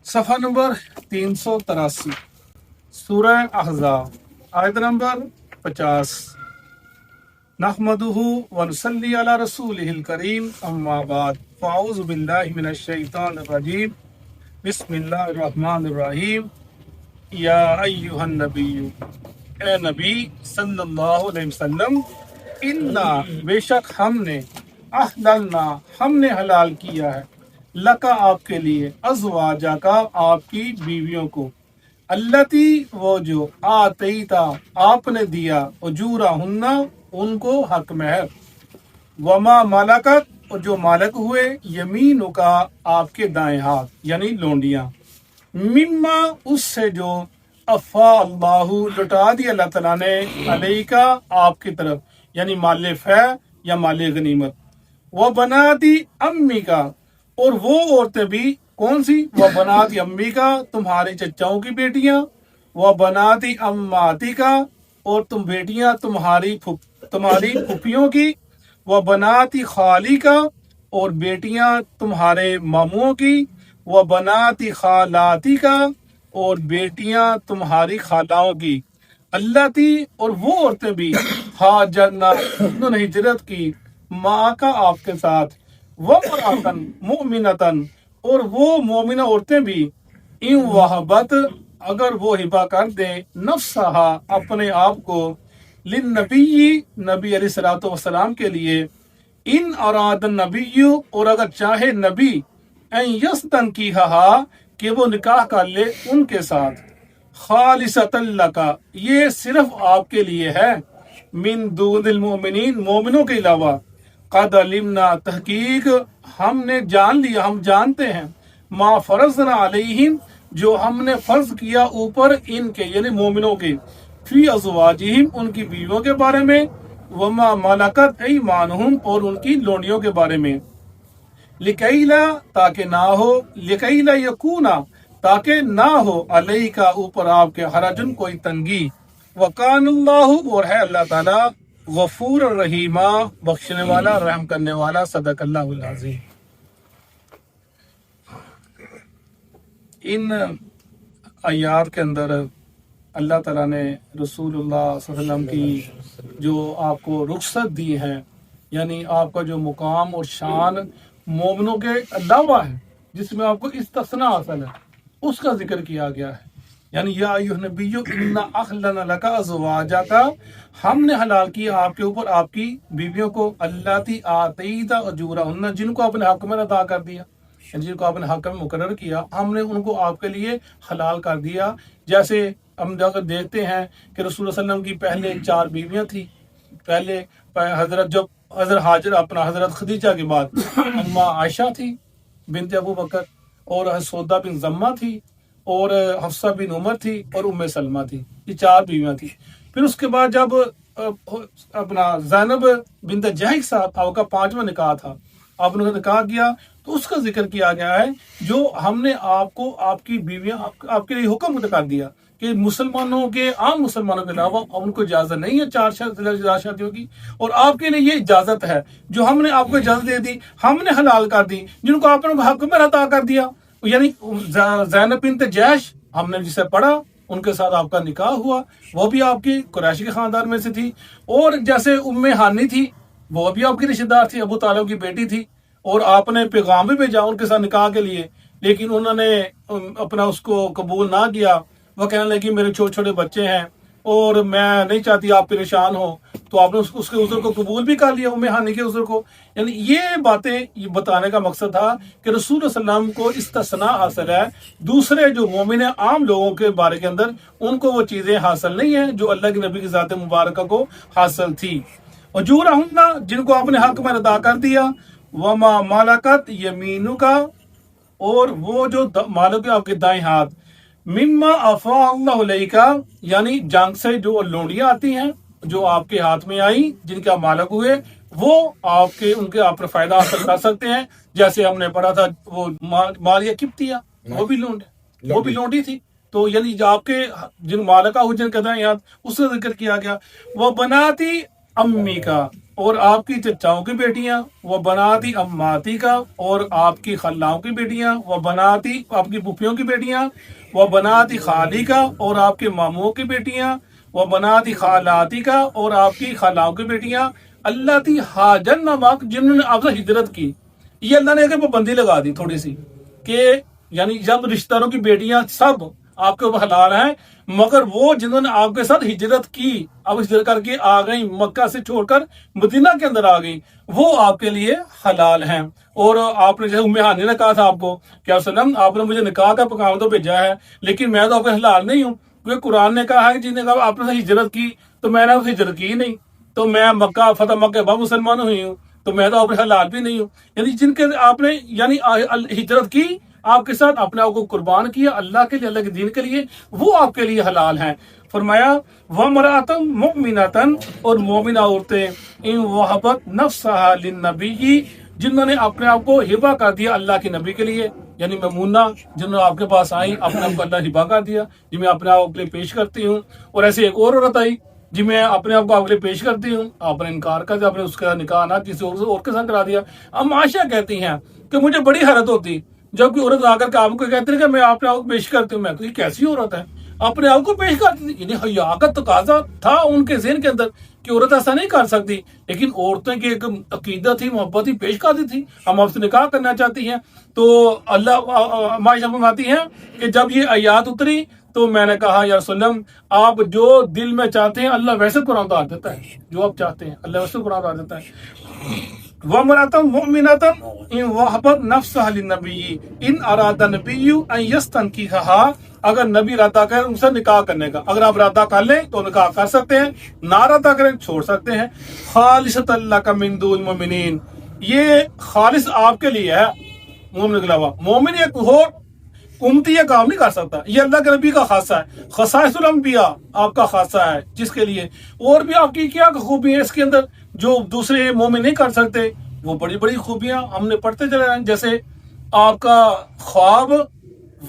صفحہ نمبر 383 سورہ احزاب آیت نمبر 50 نحمدہ ونصلی علی رسولہ الکریم اما بعد فاعوذ باللہ من الشیطان الرجیم بسم اللہ الرحمن الرحیم یا ایہا النبی اے نبی صلی اللہ علیہ وسلم انا بے شک ہم نے احللنا ہم نے حلال کیا ہے لکا آپ کے لیے ازواجا کا آپ کی بیویوں کو اللتی وہ جو آتیتا آپ نے دیا اجورہن ان کو حق مہر وما ملکت اور جو مالک ہوئے یمینوں کا آپ کے دائیں ہاتھ یعنی لونڈیاں مما اس سے جو افا اللہ لٹا دیا اللہ تعالیٰ نے علیکا آپ کی طرف یعنی مال فہ یا مال غنیمت وہ بناتی امی کا اور وہ عورتیں بھی کون سی وہ بناتی امی کا تمہارے چچاؤں کی بیٹیاں وہ بناتی اماتی کا اور تم بیٹیاں تمہاری پھپھیوں کی وہ بناتی خالی کا اور بیٹیاں تمہارے ماموں کی وہ بناتی خالاتی کا اور بیٹیاں تمہاری خالاؤں کی اللہ تھی اور وہ عورتیں بھی ہاجرنا انہوں نے ہجرت کی ماں کا آپ کے ساتھ وَمْرَأَةً مُؤْمِنَةً اور وہ مومنہ عورتیں بھی ان وہبت اگر وہ ہبہ کر دیں نفسہا اپنے آپ کو للنبی نبی علیہ الصلوۃ والسلام کے لیے ان اراد النبی اور اگر چاہے نبی ان یستنکیھا کہ وہ نکاح کر لے ان کے ساتھ خالصۃ لک یہ صرف آپ کے لیے ہے من دون المؤمنین مومنوں کے علاوہ قد علمنا تحقیق ہم نے جان لیا ہم جانتے ہیں ما فرضنا علیہم جو ہم نے فرض کیا اوپر ان کے یعنی مومنوں کے فی ازواجہم ان کی بیویوں کے بارے میں وما ملکت ایمانہم اور ان کی لونڈیوں کے بارے میں لکیلا تاکہ نہ ہو لکیلا یکونا تاکہ نہ ہو علیہ کا اوپر آپ کے حرجن کوئی تنگی وکان اللہ اور ہے اللہ تعالی غفور الرحیمہ بخشنے والا رحم کرنے والا صدق اللہ العظیم۔ ان آیات کے اندر اللہ تعالیٰ نے رسول اللہ صلی اللہ علیہ وسلم کی جو آپ کو رخصت دی ہے یعنی آپ کا جو مقام اور شان مومنوں کے علاوہ ہے جس میں آپ کو استثناء حاصل ہے اس کا ذکر کیا گیا ہے یعنی یا ایھا النبی انا احللنا لک ازواجک ہم نے حلال کیا آپ کے اوپر آپ کی بیویوں کو اللاتی آتیت اجورہن جن کو آپ نے حق میں ادا کر دیا یعنی جن کو آپ نے حق میں مقرر کیا ہم نے ان کو آپ کے لیے حلال کر دیا جیسے ہم اگر دیکھتے ہیں کہ رسول اللہ صلی اللہ علیہ وسلم کی پہلے 4 بیویاں تھیں پہلے جب حضرت حاجر اپنا حضرت خدیجہ کے بعد اماں عائشہ تھی بنت ابو بکر اور سودا بن زمہ تھی اور حفصہ بن عمر تھی اور ام سلمہ تھی یہ 4 بیویاں تھی پھر اس کے بعد جب اپنا زینب بنت جحش صاحب آپ کا 5واں نکاح تھا آپ نے نکاح کیا تو اس کا ذکر کیا گیا ہے جو ہم نے آپ کو آپ کی بیویاں آپ کے لیے حکم کر دیا کہ مسلمانوں کے عام مسلمانوں کے علاوہ ان کو اجازت نہیں ہے 4 شادیوں کی اور آپ کے لیے یہ اجازت ہے جو ہم نے آپ کو اجازت دے دی ہم نے حلال کر دی جن کو آپ نے حق میں عطا کر دیا یعنی زینب بنت جحش ہم نے جسے پڑھا ان کے ساتھ آپ کا نکاح ہوا وہ بھی آپ کی قریشی کے خاندان میں سے تھی اور جیسے ام ہانی تھی وہ بھی آپ کی رشتہ دار تھی ابو طالب کی بیٹی تھی اور آپ نے پیغام بھی بھیجا ان کے ساتھ نکاح کے لیے لیکن انہوں نے اپنا اس کو قبول نہ کیا وہ کہنے لگی میرے چھوٹے چھوٹے بچے ہیں اور میں نہیں چاہتی آپ پریشان ہو تو آپ نے اس کے عذر کو قبول بھی کر لیا ام ہانی کے عذر کو یعنی یہ باتیں یہ بتانے کا مقصد تھا کہ رسول اللہ صلی اللہ علیہ وسلم کو استثناء حاصل ہے دوسرے جو مومن عام لوگوں کے بارے کے اندر ان کو وہ چیزیں حاصل نہیں ہیں جو اللہ کے نبی کی ذات مبارکہ کو حاصل تھی اجورہن جن کو آپ نے حق میں ادا کر دیا وما ملکت یمینک اور وہ جو مالک آپ کے دائیں ہاتھ مما افا اللہ علیک یعنی جنگ سے جو لونڈیاں آتی ہیں جو آپ کے ہاتھ میں آئی جن کے آپ مالک ہوئے وہ آپ کے ان کے آپ پر فائدہ حاصل کر سکتے ہیں جیسے ہم نے پڑھا تھا وہ ماریہ قبطیہ وہ بھی لونڈی تھی تو یعنی جو آپ کے جن مالکہ ہو جن کے دائیں ہاتھ اس کا ذکر کیا گیا وہ بناتی امی کا اور آپ کی چچاؤں کی بیٹیاں، وہ بناتی اماتی کا، اور آپ کی خلاؤں کی بیٹیاں، وہ بناتی آپ کی پھوپھیوں کی بیٹیاں، وہ بناتی خالی کا، اور آپ کے ماموں کی بیٹیاں، وہ بناتی خالاتی کا، اور آپ کی خلاؤں کی بیٹیاں، اللہ تی حاجن نمک، جنہوں نے آپ سے ہجرت کی۔ یہ اللہ نے ایک پابندی لگا دی تھوڑی سی، کہ یعنی جب رشتہ داروں کی بیٹیاں سب آپ کے اوپر حلال ہیں، مگر وہ جنہوں نے آپ کے ساتھ ہجرت کی، اب ہجرت کر کے آ گئی، مکہ سے چھوڑ کر مدینہ کے اندر آ گئی، وہ آپ کے لیے حلال ہیں۔ اور آپ نے جیسے ام ہانی نے کہا تھا آپ کو کہ وسلم آپ نے مجھے نکاح کا پیغام تو بھیجا ہے، لیکن میں تو آپ کے حلال نہیں ہوں، کیونکہ قرآن نے کہا ہے جن نے کہا آپ نے ہجرت کی، تو میں نے ہجرت کی نہیں، تو میں مکہ فتح مکہ بعد مسلمان ہوئی ہوں، تو میں تو آپ کے حلال بھی نہیں ہوں۔ یعنی جن کے آپ نے یعنی ہجرت کی، آپ کے ساتھ اپنے آپ کو قربان کیا اللہ کے لیے، اللہ کے دین کے لیے، وہ آپ کے لیے حلال ہیں۔ فرمایا وَامْرَأَةٌ مُؤْمِنَةً، اور مومنہ عورتیں، ان وَهَبَتْ نَفْسَهَا لِلنَّبِيِّ، جنہوں نے اپنے آپ کو ہبہ کر دیا اللہ کے نبی کے لیے، یعنی میمونہ جنہوں نے آپ کے پاس آئی، اپنے آپ کو اللہ ہبہ کر دیا جی میں اپنے آپ کے لیے پیش کرتی ہوں۔ اور ایسے ایک اور عورت آئی جی میں اپنے آپ کو آپ کے لیے پیش کرتی ہوں، آپ نے انکار کر دیا، آپ نے اس کا نکاح نہ کسی اور کے ساتھ کرا دیا۔ اب عائشہ کہتی ہیں کہ مجھے بڑی حیرت ہوتی جب کوئی عورت آ کر کے آپ کو کہتی ہے کہ میں اپنے آپ کو پیش کرتی ہوں، میں تو یہ کیسی عورت ہے اپنے آپ کو پیش کرتی تھی؟ یعنی حیا کا تقاضا تھا ان کے ذہن کے اندر کہ عورت ایسا نہیں کر سکتی، لیکن عورتیں کی ایک عقیدت تھی، محبت ہی، پیش کرتی تھی ہم آپ سے نکاح کرنا چاہتی ہیں۔ تو اللہ عائشہ فرماتی ہیں کہ جب یہ آیات اتری تو میں نے کہا یا رسول اللہ، آپ جو دل میں چاہتے ہیں اللہ ویسے قرآن اتار دیتا ہے، جو آپ چاہتے ہیں اللہ ویسے قرآن اتار دیتا ہے۔ وَامْرَأَةٌ مُؤْمِنَةً إِنْ وَهَبَتْ نَفْسَهَا لِلنَّبِيِّ إِنْ أَرَادَ النَّبِيُّ أَنْ يَسْتَنْكِحَهَا، اگر نبی ارادہ کریں ان سے نکاح کرنے کا، اگر آپ ارادہ کر لیں تو نکاح کر سکتے ہیں، نہ ارادہ کریں چھوڑ سکتے ہیں۔ خَالِصَةً لَكَ مِن دُونِ الْمُؤْمِنِينَ، یہ خالص آپ کے لیے ہے مومن کے علاوہ، مومن ایک اور امتی یہ کام نہیں کر سکتا، یہ اللہ کے نبی کا خاصہ ہے، خصائص الانبیاء آپ کا خاصہ ہے، جس کے لیے اور بھی آپ کی کیا خوبی ہے اس کے اندر جو دوسرے مومن نہیں کر سکتے، وہ بڑی بڑی خوبیاں ہم نے پڑھتے چلے رہے ہیں۔ جیسے آپ کا خواب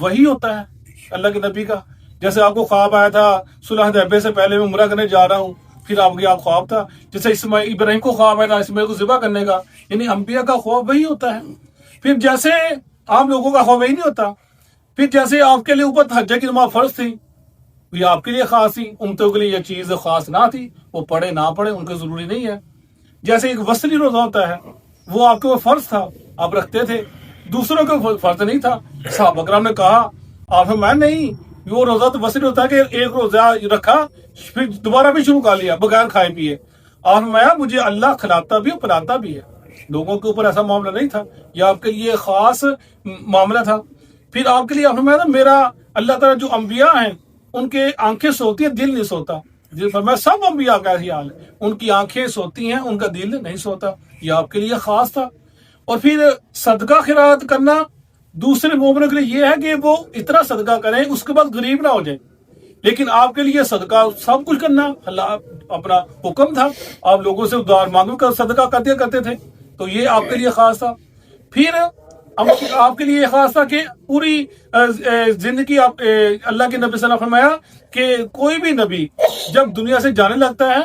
وہی ہوتا ہے اللہ کے نبی کا، جیسے آپ کو خواب آیا تھا صلح حدیبیہ سے پہلے میں عمرہ کرنے جا رہا ہوں، پھر آپ کا خواب تھا، جیسے ابراہیم کو خواب آیا تھا اسماعیل کو ذبح کرنے کا، یعنی انبیاء کا خواب وہی ہوتا ہے۔ پھر جیسے عام لوگوں کا خواب وہی نہیں ہوتا، پھر جیسے آپ کے لیے اوپر حج کی نماز فرض تھی، یہ آپ کے لیے خاص تھی، امتوں کے لیے یہ چیز خاص نہ تھی، وہ پڑھے نہ پڑھے ان کو ضروری نہیں ہے۔ جیسے ایک وصلی روزہ ہوتا ہے، وہ آپ کے اوپر فرض تھا، آپ رکھتے تھے، دوسروں کے فرض نہیں تھا۔ صحابہ کرام نے کہا، آپ میں نہیں، وہ روزہ تو وصلی ہوتا ہے کہ ایک روزہ رکھا پھر دوبارہ بھی شروع کر لیا بغیر کھائے پیے، آپ میں مجھے اللہ کھلاتا بھی اور پلاتا بھی ہے، لوگوں کے اوپر ایسا معاملہ نہیں تھا، یہ آپ کے لیے خاص معاملہ تھا۔ پھر آپ کے لیے آپ فرمایا میرا اللہ تعالیٰ جو انبیاء ہیں ان کے آنکھیں سوتی ہیں دل نہیں سوتا، فرمایا سب انبیاء کا ایسی حال ہے، ان کی آنکھیں سوتی ہیں ان کا دل نہیں سوتا، یہ آپ کے لیے خاص تھا۔ اور پھر صدقہ خیرات کرنا دوسرے مومنوں کے لیے یہ ہے کہ وہ اتنا صدقہ کریں اس کے بعد غریب نہ ہو جائے، لیکن آپ کے لیے صدقہ سب کچھ کرنا اللہ اپنا حکم تھا، آپ لوگوں سے ادھار مانگو کر صدقہ کرتے تھے، تو یہ آپ کے لیے خاص تھا۔ پھر آپ کے لیے خاص تھا کہ پوری زندگی آپ اللہ کے نبی صلی اللہ علیہ وسلم نے فرمایا کہ کوئی بھی نبی جب دنیا سے جانے لگتا ہے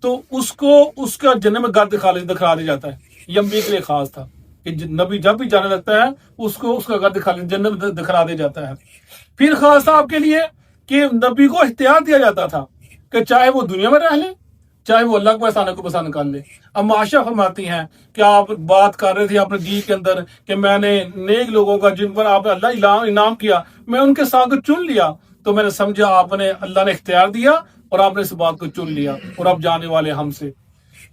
تو اس کو اس کا جنت میں گھر دکھا دیا جاتا ہے، یہ انبیاء کے لیے خاص تھا کہ نبی جب بھی جانے لگتا ہے اس کو اس کا گھر جنت میں دکھا دیا جاتا ہے۔ پھر خاص تھا آپ کے لیے کہ نبی کو اختیار دیا جاتا تھا کہ چاہے وہ دنیا میں رہ لے چاہے وہ اللہ کو احسان کو پسند کر لے۔ اب عائشہ فرماتی ہیں کہ آپ بات کر رہے تھے اپنے جی کے اندر کہ میں نے نیک لوگوں کا جن پر آپ نے اللہ انعام کیا میں ان کے ساتھ چن لیا، تو میں نے سمجھا آپ نے اللہ نے اختیار دیا اور آپ نے اس بات کو چن لیا اور آپ جانے والے ہم سے۔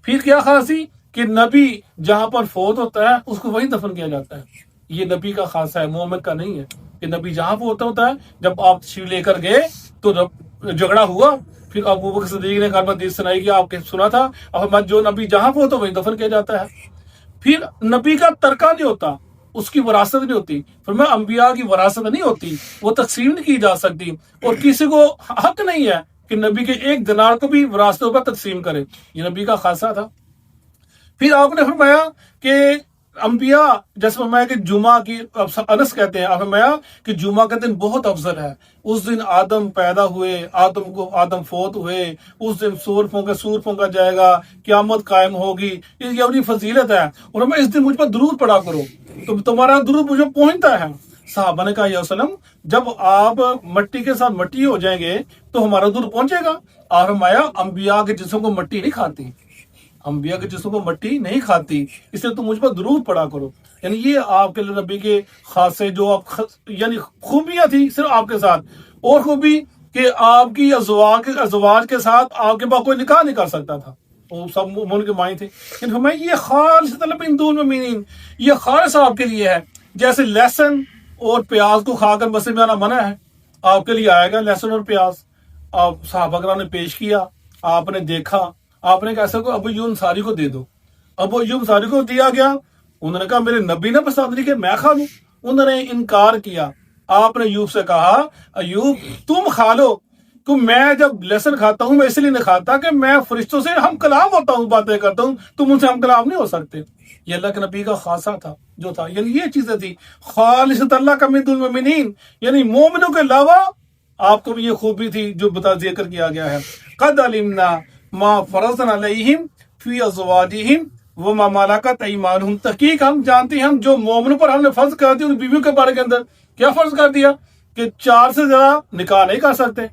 پھر کیا خاصی کہ نبی جہاں پر فوت ہوتا ہے اس کو وہیں دفن کیا جاتا ہے، یہ نبی کا خاصہ ہے، مومن کا نہیں ہے کہ نبی جہاں فوت ہوتا ہے۔ جب آپ تشریف لے کر گئے تو جھگڑا ہوا، پھر ابو بکر صدیق نے حدیث سنائی کہ آپ کے سنا تھا، اب جو نبی جہاں فوت ہو وہیں دفن کیا جاتا ہے۔ پھر نبی کا ترکہ نہیں ہوتا، اس کی وراثت نہیں ہوتی، فرمایا انبیاء کی وراثت نہیں ہوتی، وہ تقسیم نہیں کی جا سکتی، اور کسی کو حق نہیں ہے کہ نبی کے ایک دینار کو بھی وراثتوں پر تقسیم کرے، یہ نبی کا خاصہ تھا۔ پھر آپ نے فرمایا کہ انبیاء جیسے فرمایا کہ جمعہ کی انس کہتے ہیں، فرمایا کہ جمعہ کا دن بہت افضل ہے، اس دن آدم پیدا ہوئے، آدم فوت ہوئے، اس دن سور پھونکا جائے گا، قیامت قائم ہوگی، یہ اپنی فضیلت ہے، اور میں اس دن مجھ پر درود پڑھا کرو تو تمہارا درود مجھے پہنچتا ہے۔ صحابہ نے کہا یا وسلم جب آپ مٹی کے ساتھ مٹی ہو جائیں گے تو ہمارا درود پہنچے گا؟ اور فرمایا انبیاء کے جسم کو مٹی نہیں کھاتی، انبیاء کے جسم کو مٹی نہیں کھاتی، اس لیے تم مجھ پر درود پڑا کرو۔ یعنی یہ آپ کے نبی کے خاصے جو آپ یعنی خوبیاں تھی صرف آپ کے ساتھ، اور خوبی کہ آپ کی ازواج کے ساتھ آپ کے پاس کوئی نکاح نہیں کر سکتا تھا، وہ سب مومن کے مائیں تھے، لیکن فرمایا یہ خالص من دون المؤمنین، یہ خالص آپ کے لیے ہے۔ جیسے لہسن اور پیاز کو کھا کر مسجد میں آنا منع ہے، آپ کے لیے آئے گا لہسن اور پیاز، آپ صحابہ کرام نے پیش کیا، آپ نے دیکھا، آپ نے کہا ایسا کو ابو ایوب انصاری کو دے دو، ابو ایوب انصاری کو دیا گیا، انہوں نے کہا میرے نبی نے پسند نہیں کہ میں کھا لوں، انہوں نے انکار کیا۔ آپ نے ایوب سے کہا ایوب تم کھا لو، کہ میں جب لہسن کھاتا ہوں میں اس لیے نہیں کھاتا کہ میں فرشتوں سے ہم کلام ہوتا ہوں، باتیں کرتا ہوں، تم ان سے ہم کلام نہیں ہو سکتے۔ یہ اللہ کے نبی کا خاصہ تھا جو تھا، یعنی یہ چیزیں تھی خالصۃ اللہ کا من دون المؤمنین، یعنی مومنوں کے علاوہ آپ کو بھی یہ خوبی تھی جو ذکر کیا گیا ہے۔ قد علمنا ما فرضنا علیہم فی ازواجہم وما ملکت ایمانہم، تحقیق ہم جانتے ہیں ہم جو مومنوں پر ہم نے فرض کر دیا ان بیویوں کے بارے کے اندر، کیا فرض کر دیا کہ 4 سے زیادہ نکاح نہیں کر سکتے،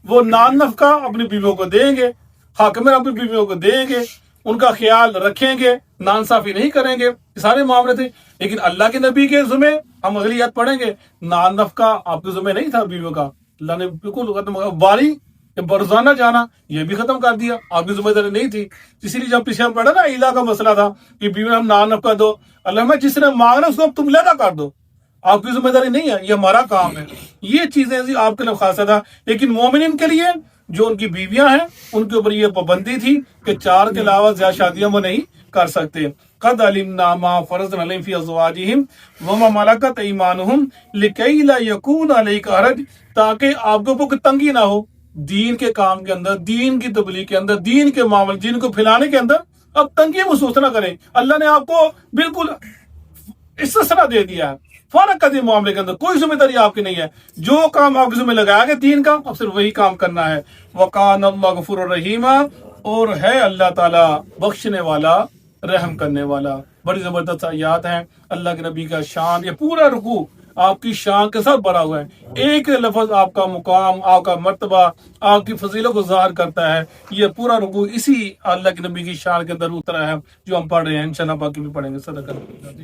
وہ نان نفقہ اپنی بیویوں کو دیں گے، حق میں اپنی بیویوں کو دیں گے، ان کا خیال رکھیں گے، نانصافی نہیں کریں گے، یہ سارے معاملے تھے۔ لیکن اللہ کے نبی کے ذمہ ہم اگلی آیت پڑھیں گے، نان نفقہ آپ کے ذمہ نہیں تھا بیویوں کا، اللہ نے بالکل ختم کر، واری برزانہ جانا یہ بھی ختم کر دیا، آپ کی ذمہ داری نہیں تھی۔ اسی لیے جب پیچھے ہم پڑھا نا عیلا کا مسئلہ تھا کہ بیوی ہم نان نفقہ دو، اللہ میں جس نے مانگنا اس کو تم لینا کر دو، آپ کی ذمہ داری نہیں ہے، یہ ہمارا کام ہے۔ یہ چیزیں آپ کے لیے خاصہ تھا، لیکن مومنین کے لیے جو ان کی بیویاں ہیں ان کے اوپر یہ پابندی تھی کہ 4 کے علاوہ زیادہ شادیاں وہ نہیں کر سکتے۔ قد علمنا ما فرضنا علیہم فی ازواجہم وما ملکت ایمانہم لکی لا یکون علیک حرج، تاکہ آپ کے اوپر کوئی تنگی نہ ہو دین کے کام کے اندر، دین کی تبلیغ کے اندر، دین کے معاملے، دین کو پھیلانے کے اندر اب تنگی محسوس نہ کریں۔ اللہ نے آپ کو بالکل استثنا دے دیا ہے، فرق کا دین معاملے کے اندر کوئی ذمہ داری آپ کی نہیں ہے، جو کام آپ کے ذمہ لگایا گیا دین کا اب صرف وہی کام کرنا ہے۔ وَقَانَ اللَّهُ غَفُورًا رَحِيمًا، اور ہے اللہ تعالیٰ بخشنے والا، رحم کرنے والا۔ بڑی زبردست آیات ہیں، اللہ کے نبی کا شان، یہ پورا رکوع آپ کی شان کے ساتھ بھرا ہوا ہے، ایک لفظ آپ کا مقام، آپ کا مرتبہ، آپ کی فضیلت کو ظاہر کرتا ہے۔ یہ پورا رکوع اسی اللہ کے نبی کی شان کے اندر اترا ہے جو ہم پڑھ رہے ہیں، انشاءاللہ باقی بھی پڑھیں گے۔ صدق اللہ۔